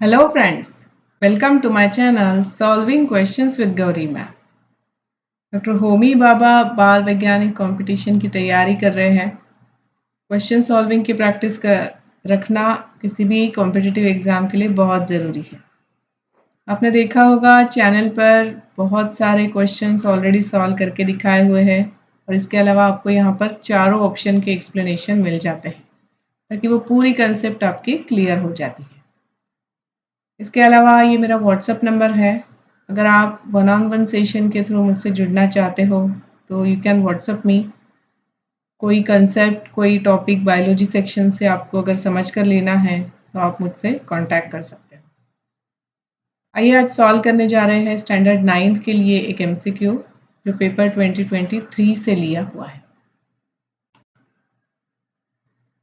Hello friends, welcome to my channel Solving Questions with Gauri Ma'am। Doctor Homi Bhabha Bal Vaigyanik competition की तैयारी कर रहे हैं। क्वेश्चन सॉल्विंग की प्रैक्टिस कर रखना किसी भी कॉम्पिटिटिव एग्ज़ाम के लिए बहुत ज़रूरी है। आपने देखा होगा चैनल पर बहुत सारे क्वेश्चंस ऑलरेडी सॉल्व करके दिखाए हुए हैं और इसके अलावा आपको यहाँ पर चारों ऑप्शन के एक्सप्लेनेशन मिल जाते हैं ताकि वो पूरी कंसेप्ट आपकी क्लियर हो जाती है। इसके अलावा ये मेरा व्हाट्सएप नंबर है। अगर आप वन ऑन वन सेशन के थ्रू मुझसे जुड़ना चाहते हो तो यू कैन व्हाट्सएप मी। कोई कंसेप्ट कोई टॉपिक बायोलॉजी सेक्शन से आपको अगर समझ कर लेना है तो आप मुझसे कांटेक्ट कर सकते हो। आइए आज सॉल्व करने जा रहे हैं स्टैंडर्ड 9th के लिए एक एमसीक्यू जो पेपर 2023 से लिया हुआ है।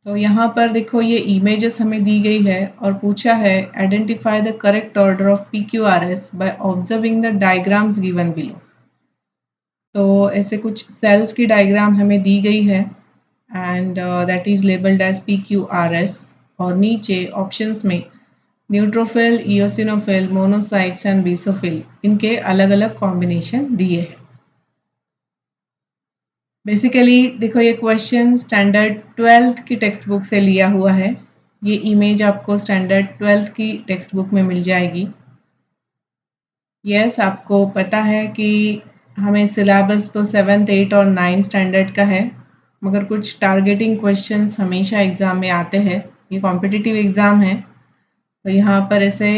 तो यहाँ पर देखो ये इमेजेस हमें दी गई है और पूछा है identify the correct order of PQRS by observing the diagrams given below. तो ऐसे कुछ सेल्स की डायग्राम हमें दी गई है and that is labelled as PQRS और नीचे ऑप्शंस में neutrophil, eosinophil, monocytes and basophil इनके अलग अलग कॉम्बिनेशन दिए हैं। बेसिकली देखो ये क्वेश्चन स्टैंडर्ड 12th की टेक्स्ट बुक से लिया हुआ है। ये इमेज आपको स्टैंडर्ड 12th की टेक्स्ट बुक में मिल जाएगी। यस आपको पता है कि हमें सिलेबस तो 7th 8 और 9 स्टैंडर्ड का है, मगर कुछ टारगेटिंग क्वेश्चंस हमेशा एग्ज़ाम में आते हैं। ये कॉम्पिटिटिव एग्ज़ाम है तो यहाँ पर ऐसे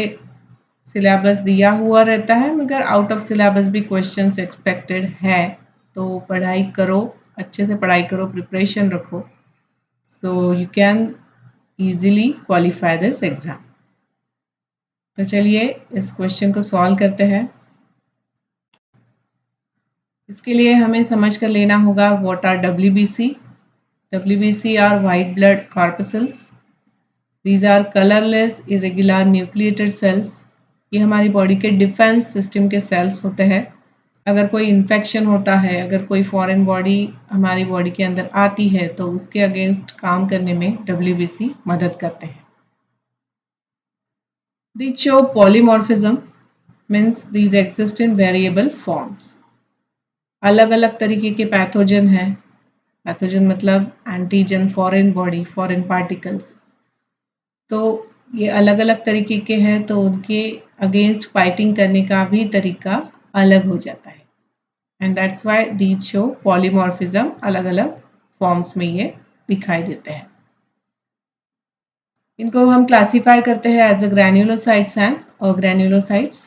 सिलेबस दिया हुआ रहता है मगर आउट ऑफ सिलेबस भी क्वेश्चंस एक्सपेक्टेड है। तो पढ़ाई करो, अच्छे से पढ़ाई करो, प्रिपरेशन रखो so you can easily qualify this exam. तो चलिए इस क्वेश्चन को सॉल्व करते हैं। इसके लिए हमें समझ कर लेना होगा what are WBC। WBC are white blood corpuscles. These are colourless irregular nucleated cells. ये हमारी बॉडी के डिफेंस सिस्टम के सेल्स होते हैं। अगर कोई इन्फेक्शन होता है, अगर कोई फॉरेन बॉडी हमारी बॉडी के अंदर आती है तो उसके अगेंस्ट काम करने में WBC मदद करते हैं। These show polymorphism means these exist in variable forms। अलग अलग तरीके के पैथोजन हैं। पैथोजन मतलब antigen, foreign body, foreign particles. तो ये अलग अलग तरीके के हैं तो उनके अगेंस्ट फाइटिंग करने का भी तरीका अलग हो जाता है and that's why these show polymorphism. अलग अलग फॉर्म्स में ये दिखाई देते हैं। इनको हम क्लासिफाई करते हैं एज अ ग्रैन्युलोसाइट्स एंड अग्रैन्युलोसाइट्स।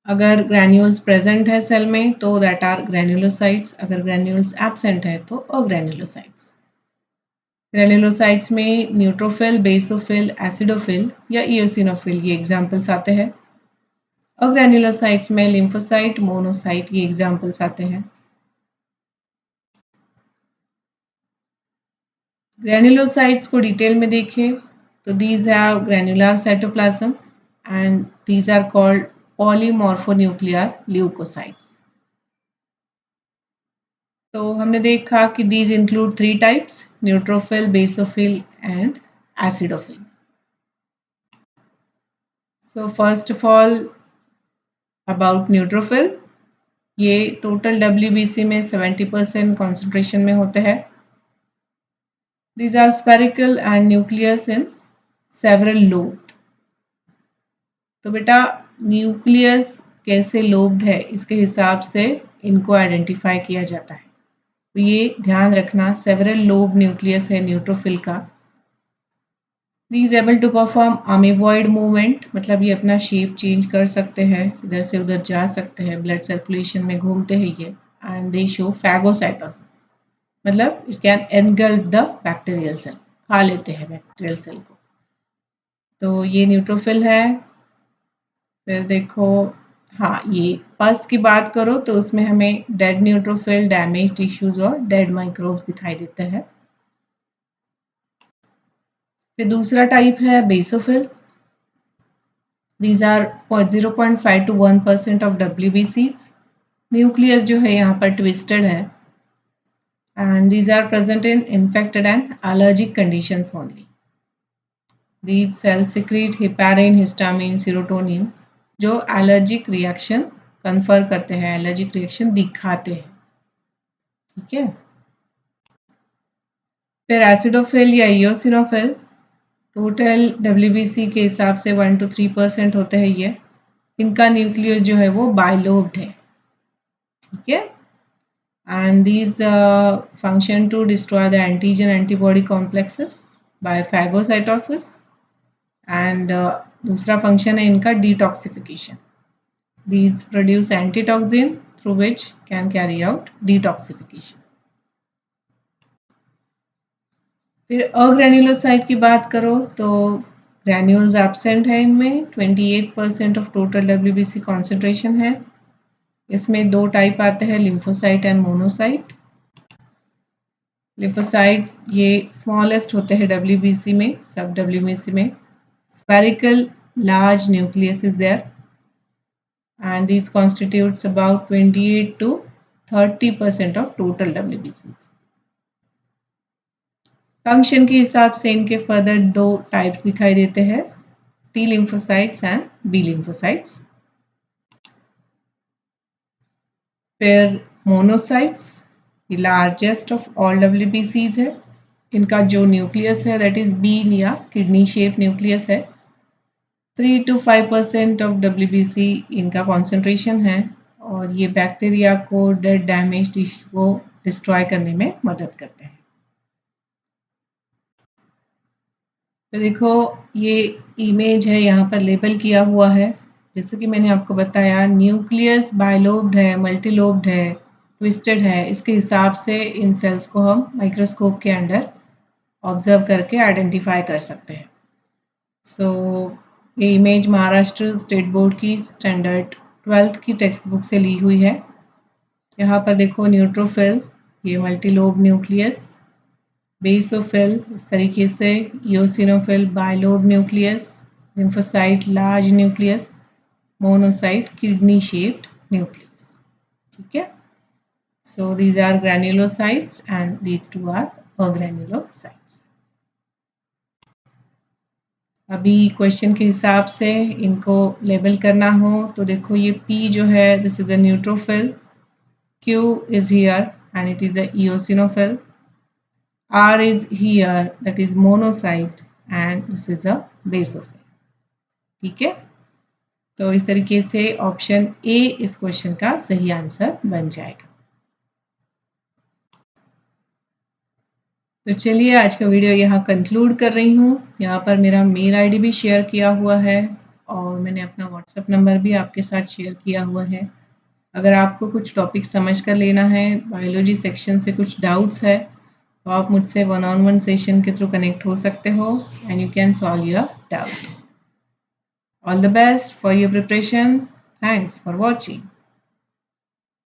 अगर ग्रैन्यूल्स प्रेजेंट है सेल में तो दैट आर ग्रैन्युलोसाइट्स, अगर ग्रैन्यूल्स एब्सेंट है तो अग्रैन्युलोसाइट्स। ग्रैन्युलोसाइट्स में न्यूट्रोफिल, बेसोफिल, एसिडोफिल या इओसिनोफिल ये एग्जाम्पल्स आते हैं। अग्रैन्युलोसाइट्स में लिम्फोसाइट, मोनोसाइट ये एग्जाम्पल्स आते हैं। ग्रैन्युलोसाइट्स को डिटेल में देखें तो these have granular cytoplasm and these are called polymorphonuclear leucocytes. तो हमने देखा कि these include 3 types, neutrophil, basophil and acidophil. So first of all about neutrophil, ये टोटल WBC में 70% कॉन्सेंट्रेशन में होते हैं। These are spherical and nucleus in several lobed। तो बेटा न्यूक्लियस कैसे लोब्ड है इसके हिसाब से इनको आइडेंटिफाई किया जाता है। तो ये ध्यान रखना, सेवरल लोब न्यूक्लियस है न्यूट्रोफिल का। These able to perform amoeboid movement, मतलब ये अपना शेप चेंज कर सकते हैं, इधर से उधर जा सकते हैं, ब्लड सर्कुलेशन में घूमते हैं ये। एंड दे शो फैगोसाइटोसिस, मतलब it can engulf the bacterial cell, खा लेते हैं बैक्टीरियल सेल को। तो ये न्यूट्रोफिल है। फिर देखो हाँ, ये पस की बात करो तो उसमें हमें डेड न्यूट्रोफिल, डैमेज टिश्यूज और डेड माइक्रोब्स दिखाई देते हैं। फिर दूसरा टाइप है basophil. These are 0.5 to 1% of WBCs। Nucleus जो है यहाँ पर ट्विस्टेड है and these are present in infected and allergic conditions only. These cells secrete heparin, histamine, serotonin जो एलर्जिक रिएक्शन कन्फर करते हैं, एलर्जिक रिएक्शन दिखाते हैं। ठीक है, फिर एसिडोफिल या इयोसिनोफिल टोटल डब्ल्यूबीसी के हिसाब से 1 to 3% होते हैं ये। इनका न्यूक्लियस जो है वो बाइलोब्ड है। ठीक है, and these function to destroy the antigen antibody complexes by phagocytosis and दूसरा function है इनका detoxification. These produce antitoxin through which can carry out detoxification. फिर अग्रेन्युलोसाइट की बात करो तो ग्रैन्यूल्स एब्सेंट है इनमें, 28% ऑफ टोटल डब्ल्यूबीसी कॉन्सेंट्रेशन है। इसमें दो टाइप आते हैं, लिम्फोसाइट एंड मोनोसाइट। लिम्फोसाइट्स ये स्मॉलेस्ट होते हैं डब्ल्यूबीसी में, सब डब्ल्यूबीसी में। Spherical large nucleus is there and these constitutes about 28 to 30% of total WBCs. Function के हिसाब से इनके फर्दर दो टाइप्स दिखाई देते हैं, T lymphocytes and B lymphocytes. फिर मोनोसाइट्स ये लार्जेस्ट ऑफ ऑल WBCs है। इनका जो न्यूक्लियस है दैट इज बी या किडनी शेप न्यूक्लियस है। 3 to 5% ऑफ WBC इनका कॉन्सेंट्रेशन है और ये बैक्टीरिया को, डेड डैमेज टिश्यू को डिस्ट्रॉय करने में मदद करते हैं। तो देखो ये इमेज है, यहाँ पर लेबल किया हुआ है। जैसे कि मैंने आपको बताया, न्यूक्लियस बाइलोब्ड है, मल्टीलोब्ड है, ट्विस्टेड है। इसके हिसाब से इन सेल्स को हम माइक्रोस्कोप के अंडर ऑब्जर्व करके आइडेंटिफाई कर सकते हैं। सो ये इमेज महाराष्ट्र स्टेट बोर्ड की स्टैंडर्ड 12th की टेक्स्ट बुक से ली हुई है। यहाँ पर देखो न्यूट्रोफिल, ये मल्टीलोब न्यूक्लियस, बेसोफिल इस तरीके से, eosinophil bilobe nucleus, lymphocyte large nucleus, monocyte kidney shaped nucleus. ठीक है, so these are granulocytes and these two are agranulocytes. अभी क्वेश्चन के हिसाब से इनको लेबल करना हो तो देखो ये P जो है this is a neutrophil, Q is here and it is a eosinophil, R is here that is monocyte and this is a basophil. ठीक है, तो इस तरीके से ऑप्शन ए इस क्वेश्चन का सही आंसर बन जाएगा। तो चलिए आज का वीडियो यहाँ कंक्लूड कर रही हूँ। यहाँ पर मेरा मेल आईडी भी शेयर किया हुआ है और मैंने अपना व्हाट्सएप नंबर भी आपके साथ शेयर किया हुआ है। अगर आपको कुछ टॉपिक समझ कर लेना है, बायोलॉजी सेक्शन से कुछ डाउट्स है, तो आप मुझसे 1-on-1 सेशन के थ्रू कनेक्ट हो सकते हो and you can solve your doubt. All the best for your preparation. Thanks for watching.